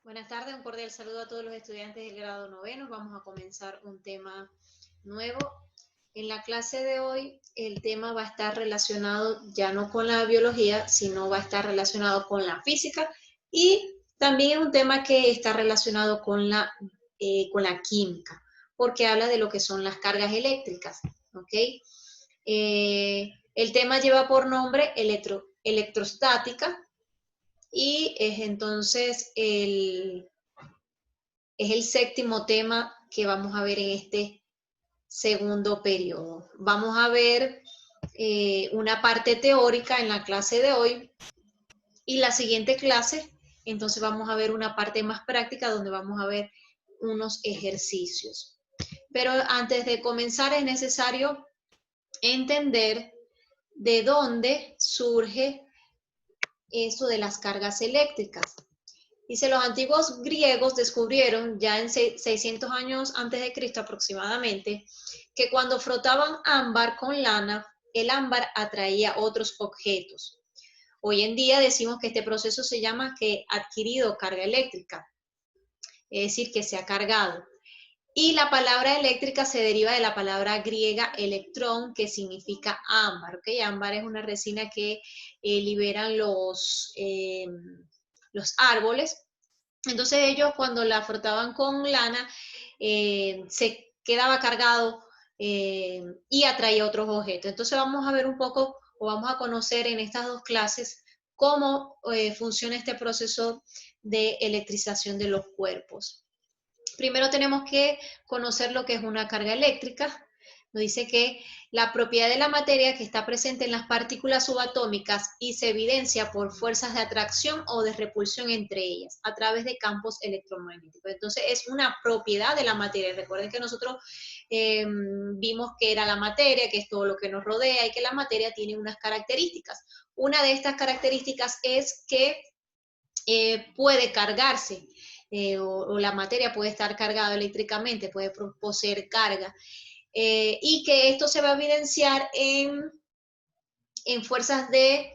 Buenas tardes, un cordial saludo a todos los estudiantes del grado noveno. Vamos a comenzar un tema nuevo. En la clase de hoy el tema va a estar relacionado ya no con la biología, sino va a estar relacionado con la física y también es un tema que está relacionado con la química, porque habla de lo que son las cargas eléctricas. ¿Ok? El tema lleva por nombre electrostática y es entonces es el séptimo tema que vamos a ver en este segundo periodo. Vamos a ver una parte teórica en la clase de hoy y la siguiente clase, entonces vamos a ver una parte más práctica donde vamos a ver unos ejercicios. Pero antes de comenzar es necesario entender de dónde surge eso de las cargas eléctricas. Dice, los antiguos griegos descubrieron ya en 600 años antes de Cristo aproximadamente, que cuando frotaban ámbar con lana, el ámbar atraía otros objetos. Hoy en día decimos que este proceso se llama que ha adquirido carga eléctrica, es decir, que se ha cargado. Y la palabra eléctrica se deriva de la palabra griega electrón, que significa ámbar. ¿Okay? Ámbar es una resina que liberan los árboles. Entonces ellos cuando la frotaban con lana se quedaba cargado y atraía otros objetos. Entonces vamos a ver un poco o vamos a conocer en estas dos clases cómo funciona este proceso de electrización de los cuerpos. Primero tenemos que conocer lo que es una carga eléctrica. Nos dice que la propiedad de la materia que está presente en las partículas subatómicas y se evidencia por fuerzas de atracción o de repulsión entre ellas a través de campos electromagnéticos. Entonces es una propiedad de la materia. Recuerden que nosotros vimos que era la materia, que es todo lo que nos rodea y que la materia tiene unas características. Una de estas características es que puede cargarse. O la materia puede estar cargada eléctricamente, puede poseer carga, y que esto se va a evidenciar en fuerzas de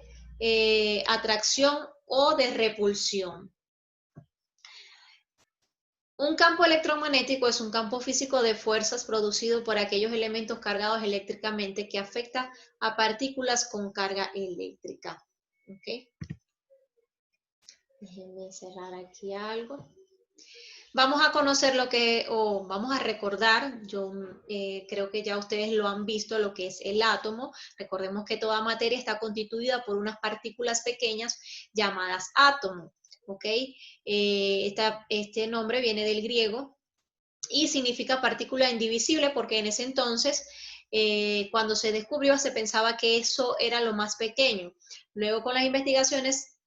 atracción o de repulsión. Un campo electromagnético es un campo físico de fuerzas producido por aquellos elementos cargados eléctricamente que afecta a partículas con carga eléctrica. ¿Okay? Déjenme cerrar aquí algo. Vamos a conocer lo que, o vamos a recordar, yo creo que ya ustedes lo han visto, lo que es el átomo. Recordemos que toda materia está constituida por unas partículas pequeñas llamadas átomos, ¿ok? Este nombre viene del griego y significa partícula indivisible porque en ese entonces, cuando se descubrió, se pensaba que eso era lo más pequeño. Luego con las investigaciones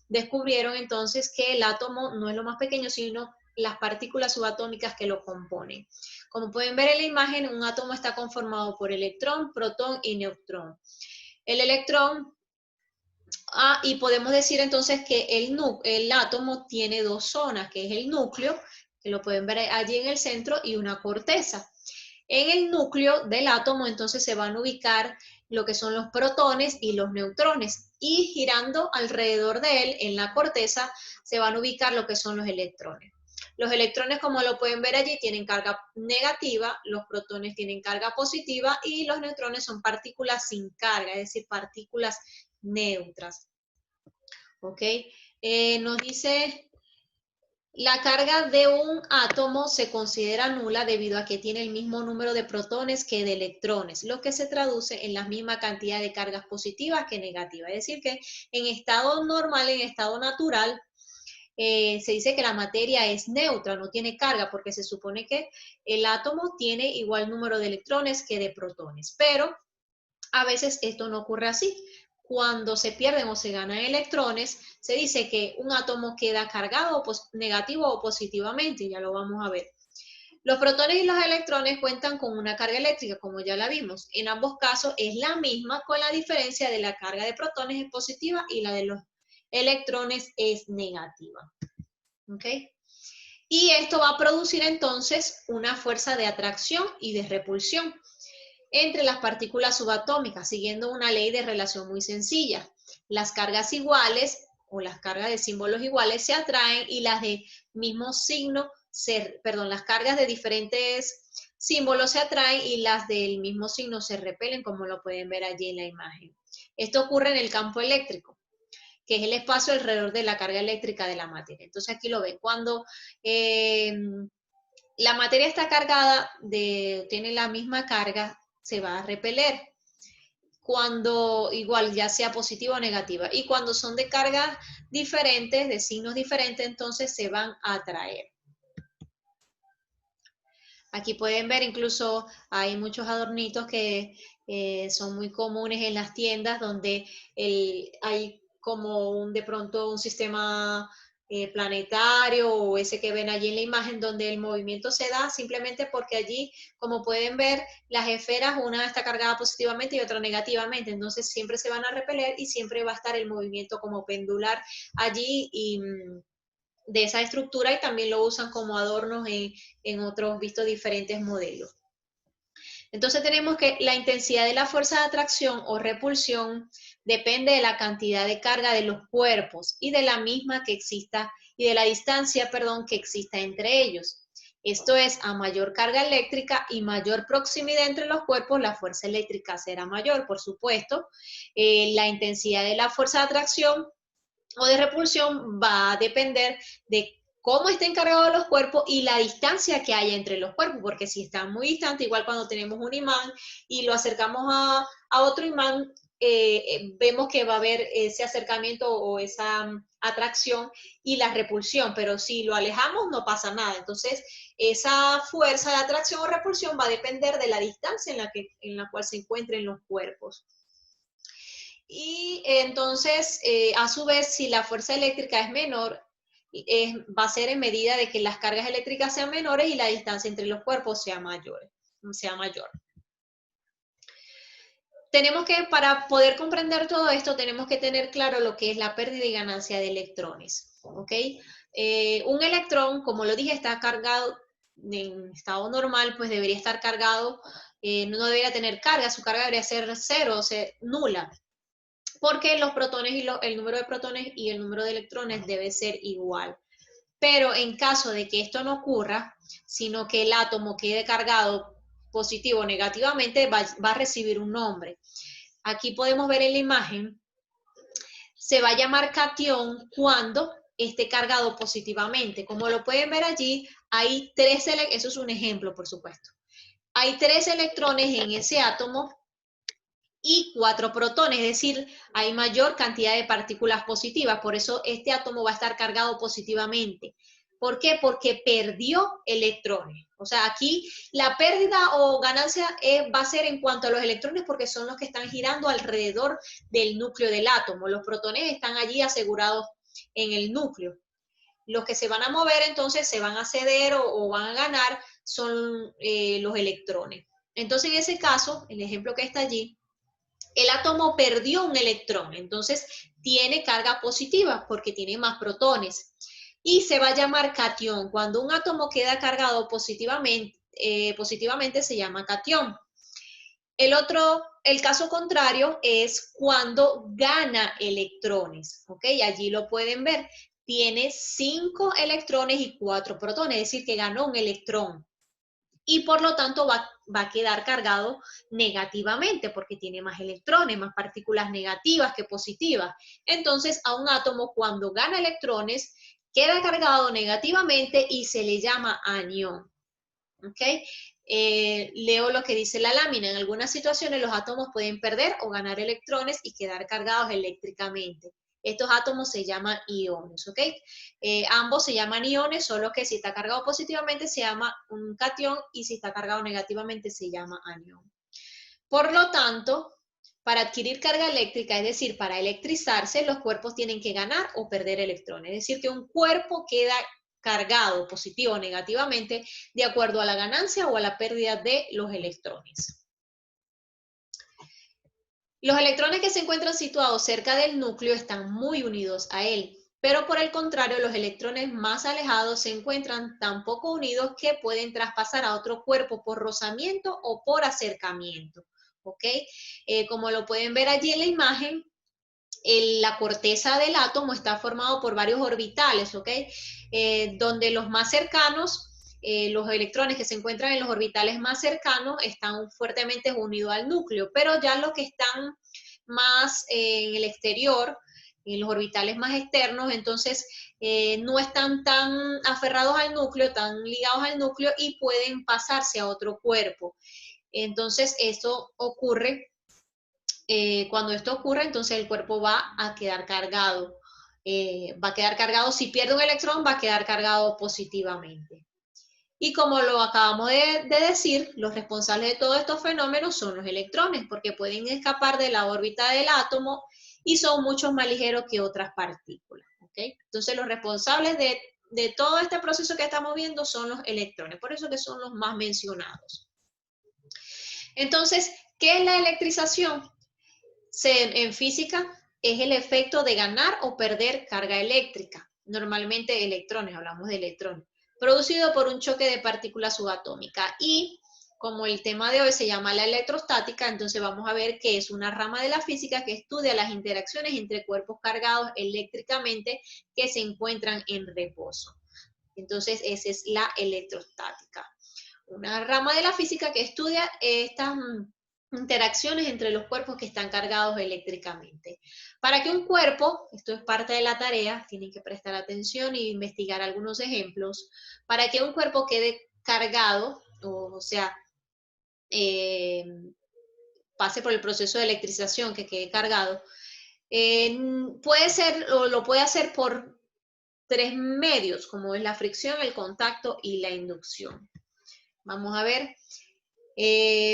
descubrieron entonces que el átomo no es lo más pequeño, sino las partículas subatómicas que lo componen. Como pueden ver en la imagen, un átomo está conformado por electrón, protón y neutrón. El electrón, y podemos decir entonces que el átomo tiene dos zonas, que es el núcleo, que lo pueden ver allí en el centro, y una corteza. En el núcleo del átomo entonces se van a ubicar lo que son los protones y los neutrones, y girando alrededor de él, en la corteza, se van a ubicar lo que son los electrones. Los electrones, como lo pueden ver allí, tienen carga negativa, los protones tienen carga positiva y los neutrones son partículas sin carga, es decir, partículas neutras. ¿Ok? Nos dice, la carga de un átomo se considera nula debido a que tiene el mismo número de protones que de electrones, lo que se traduce en la misma cantidad de cargas positivas que negativas. Es decir, que en estado normal, en estado natural, se dice que la materia es neutra, no tiene carga, porque se supone que el átomo tiene igual número de electrones que de protones, pero a veces esto no ocurre así. Cuando se pierden o se ganan electrones, se dice que un átomo queda cargado negativo o positivamente, ya lo vamos a ver. Los protones y los electrones cuentan con una carga eléctrica, como ya la vimos. En ambos casos es la misma, con la diferencia de la carga de protones es positiva y la de los electrones es negativa. ¿Ok? Y esto va a producir entonces una fuerza de atracción y de repulsión entre las partículas subatómicas, siguiendo una ley de relación muy sencilla. Las cargas iguales o las cargas de símbolos iguales se atraen y las de mismo signo, las cargas de diferentes símbolos se atraen y las del mismo signo se repelen, como lo pueden ver allí en la imagen. Esto ocurre en el campo eléctrico, que es el espacio alrededor de la carga eléctrica de la materia. Entonces aquí lo ven, cuando la materia está cargada, tiene la misma carga, se va a repeler. Cuando igual ya sea positiva o negativa. Y cuando son de cargas diferentes, de signos diferentes, entonces se van a atraer. Aquí pueden ver, incluso hay muchos adornitos que son muy comunes en las tiendas, donde hay como de pronto un sistema planetario o ese que ven allí en la imagen, donde el movimiento se da simplemente porque allí, como pueden ver, las esferas, una está cargada positivamente y otra negativamente, entonces siempre se van a repeler y siempre va a estar el movimiento como pendular allí y de esa estructura, y también lo usan como adornos en otros, visto diferentes modelos. Entonces tenemos que la intensidad de la fuerza de atracción o repulsión depende de la cantidad de carga de los cuerpos y de la misma que exista, y de la distancia, perdón, que exista entre ellos. Esto es, a mayor carga eléctrica y mayor proximidad entre los cuerpos, la fuerza eléctrica será mayor, por supuesto. La intensidad de la fuerza de atracción o de repulsión va a depender de cómo estén cargados los cuerpos y la distancia que haya entre los cuerpos, porque si están muy distantes, igual cuando tenemos un imán y lo acercamos a otro imán, vemos que va a haber ese acercamiento o esa atracción y la repulsión, pero si lo alejamos no pasa nada. Entonces, esa fuerza de atracción o repulsión va a depender de la distancia en la cual se encuentren los cuerpos. Y entonces, a su vez, si la fuerza eléctrica es menor, va a ser en medida de que las cargas eléctricas sean menores y la distancia entre los cuerpos sea mayor. Tenemos que, para poder comprender todo esto, tenemos que tener claro lo que es la pérdida y ganancia de electrones. ¿Ok? Un electrón, como lo dije, está cargado en estado normal, pues debería estar cargado, no debería tener carga, su carga debería ser cero, o sea, nula, porque los protones y el número de protones y el número de electrones debe ser igual. Pero en caso de que esto no ocurra, sino que el átomo quede cargado positivo o negativamente, va a recibir un nombre. Aquí podemos ver en la imagen, se va a llamar catión cuando esté cargado positivamente. Como lo pueden ver allí, hay 3 electrones, eso es un ejemplo, por supuesto. Hay 3 electrones en ese átomo y 4 protones, es decir, hay mayor cantidad de partículas positivas, por eso este átomo va a estar cargado positivamente. ¿Por qué? Porque perdió electrones. O sea, aquí la pérdida o ganancia va a ser en cuanto a los electrones, porque son los que están girando alrededor del núcleo del átomo. Los protones están allí asegurados en el núcleo. Los que se van a mover, entonces, se van a ceder o van a ganar, son los electrones. Entonces, en ese caso, el ejemplo que está allí, el átomo perdió un electrón, entonces tiene carga positiva porque tiene más protones y se va a llamar catión. Cuando un átomo queda cargado positivamente se llama catión. El caso contrario es cuando gana electrones, ¿ok? Allí lo pueden ver. Tiene 5 electrones y 4 protones, es decir, que ganó un electrón. Y por lo tanto va a quedar cargado negativamente porque tiene más electrones, más partículas negativas que positivas. Entonces, a un átomo cuando gana electrones queda cargado negativamente y se le llama anión. ¿Ok? Leo lo que dice la lámina. En algunas situaciones los átomos pueden perder o ganar electrones y quedar cargados eléctricamente. Estos átomos se llaman iones, ¿ok? Ambos se llaman iones, solo que si está cargado positivamente se llama un catión y si está cargado negativamente se llama anión. Por lo tanto, para adquirir carga eléctrica, es decir, para electrizarse, los cuerpos tienen que ganar o perder electrones. Es decir, que un cuerpo queda cargado positivo o negativamente de acuerdo a la ganancia o a la pérdida de los electrones. Los electrones que se encuentran situados cerca del núcleo están muy unidos a él, pero por el contrario, los electrones más alejados se encuentran tan poco unidos que pueden traspasar a otro cuerpo por rozamiento o por acercamiento. ¿Ok? Como lo pueden ver allí en la imagen, la corteza del átomo está formado por varios orbitales, ¿ok? Donde los más cercanos, los electrones que se encuentran en los orbitales más cercanos están fuertemente unidos al núcleo, pero ya los que están más en el exterior, en los orbitales más externos, entonces no están tan aferrados al núcleo, tan ligados al núcleo y pueden pasarse a otro cuerpo. Entonces, esto ocurre cuando esto ocurre, entonces el cuerpo va a quedar cargado. Va a quedar cargado, si pierde un electrón, va a quedar cargado positivamente. Y como lo acabamos de decir, los responsables de todos estos fenómenos son los electrones, porque pueden escapar de la órbita del átomo y son mucho más ligeros que otras partículas. ¿Okay? Entonces los responsables de todo este proceso que estamos viendo son los electrones, por eso que son los más mencionados. Entonces, ¿qué es la electrización? En física es el efecto de ganar o perder carga eléctrica, normalmente electrones, hablamos de electrones, producido por un choque de partículas subatómicas. Y como el tema de hoy se llama la electrostática, entonces vamos a ver que es una rama de la física que estudia las interacciones entre cuerpos cargados eléctricamente que se encuentran en reposo. Entonces esa es la electrostática, una rama de la física que estudia estas interacciones entre los cuerpos que están cargados eléctricamente. Para que un cuerpo, esto es parte de la tarea, tienen que prestar atención e investigar algunos ejemplos, para que un cuerpo quede cargado, o sea, pase por el proceso de electrización, que quede cargado, puede ser, o lo puede hacer por tres medios, como es la fricción, el contacto y la inducción. Vamos a ver.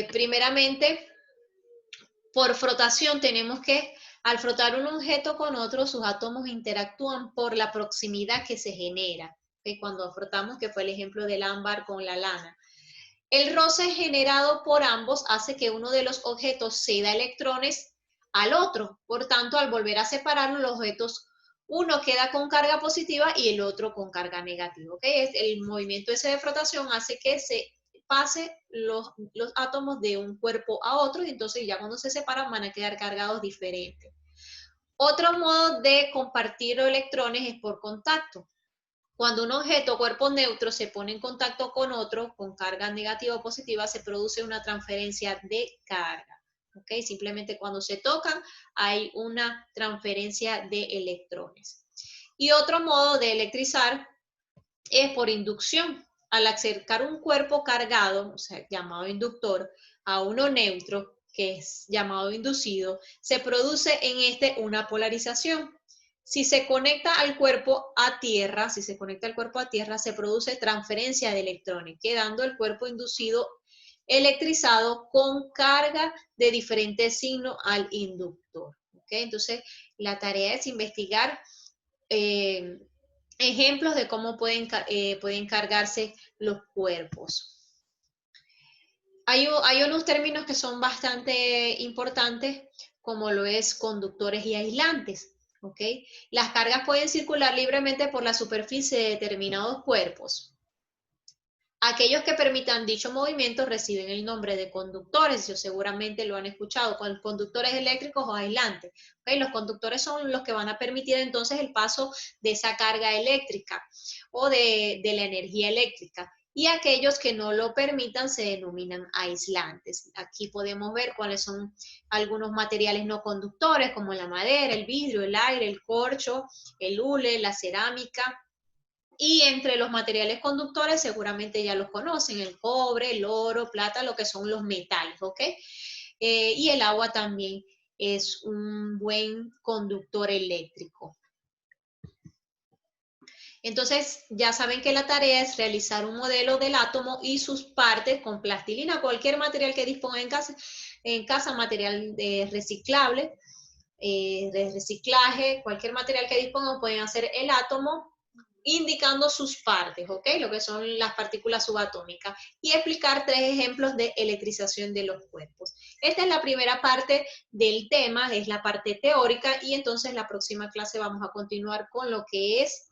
Primeramente, por frotación tenemos que, al frotar un objeto con otro, sus átomos interactúan por la proximidad que se genera. ¿Okay? Cuando frotamos, que fue el ejemplo del ámbar con la lana. El roce generado por ambos hace que uno de los objetos ceda electrones al otro. Por tanto, al volver a separarlos, los objetos, uno queda con carga positiva y el otro con carga negativa. ¿Okay? El movimiento ese de frotación hace que se pase los átomos de un cuerpo a otro y entonces ya cuando se separan van a quedar cargados diferentes. Otro modo de compartir los electrones es por contacto. Cuando un objeto o cuerpo neutro se pone en contacto con otro con carga negativa o positiva, se produce una transferencia de carga. ¿Okay? Simplemente cuando se tocan hay una transferencia de electrones. Y otro modo de electrizar es por inducción. Al acercar un cuerpo cargado, o sea, llamado inductor, a uno neutro, que es llamado inducido, se produce en este una polarización. Si se conecta al cuerpo a tierra, se produce transferencia de electrones, quedando el cuerpo inducido electrizado con carga de diferente signo al inductor. ¿Okay? Entonces, la tarea es investigar ejemplos de cómo pueden cargarse los cuerpos. Hay unos términos que son bastante importantes, como lo es conductores y aislantes. ¿Okay? Las cargas pueden circular libremente por la superficie de determinados cuerpos. Aquellos que permitan dicho movimiento reciben el nombre de conductores, yo seguramente lo han escuchado, con conductores eléctricos o aislantes. ¿Okay? Los conductores son los que van a permitir entonces el paso de esa carga eléctrica o de la energía eléctrica. Y aquellos que no lo permitan se denominan aislantes. Aquí podemos ver cuáles son algunos materiales no conductores, como la madera, el vidrio, el aire, el corcho, el hule, la cerámica. Y entre los materiales conductores seguramente ya los conocen, el cobre, el oro, plata, lo que son los metales, ¿ok? Y el agua también es un buen conductor eléctrico. Entonces, ya saben que la tarea es realizar un modelo del átomo y sus partes con plastilina, cualquier material que dispongan en casa material reciclable, de reciclaje, cualquier material que dispongan, pueden hacer el átomo indicando sus partes, ¿ok? Lo que son las partículas subatómicas, y explicar tres ejemplos de electrización de los cuerpos. Esta es la primera parte del tema, es la parte teórica, y entonces la próxima clase vamos a continuar con lo que es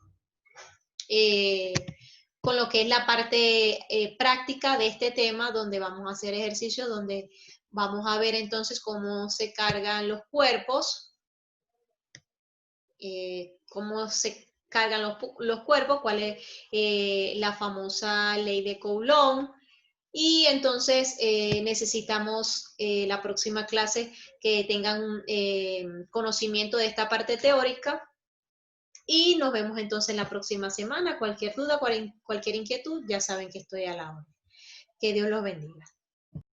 la parte práctica de este tema, donde vamos a hacer ejercicios, donde vamos a ver entonces cómo se cargan los cuerpos, cómo se cargan los cuerpos, cuál es la famosa ley de Coulomb. Y entonces necesitamos la próxima clase que tengan conocimiento de esta parte teórica. Y nos vemos entonces la próxima semana. Cualquier duda, cualquier inquietud, ya saben que estoy a la hora. Que Dios los bendiga.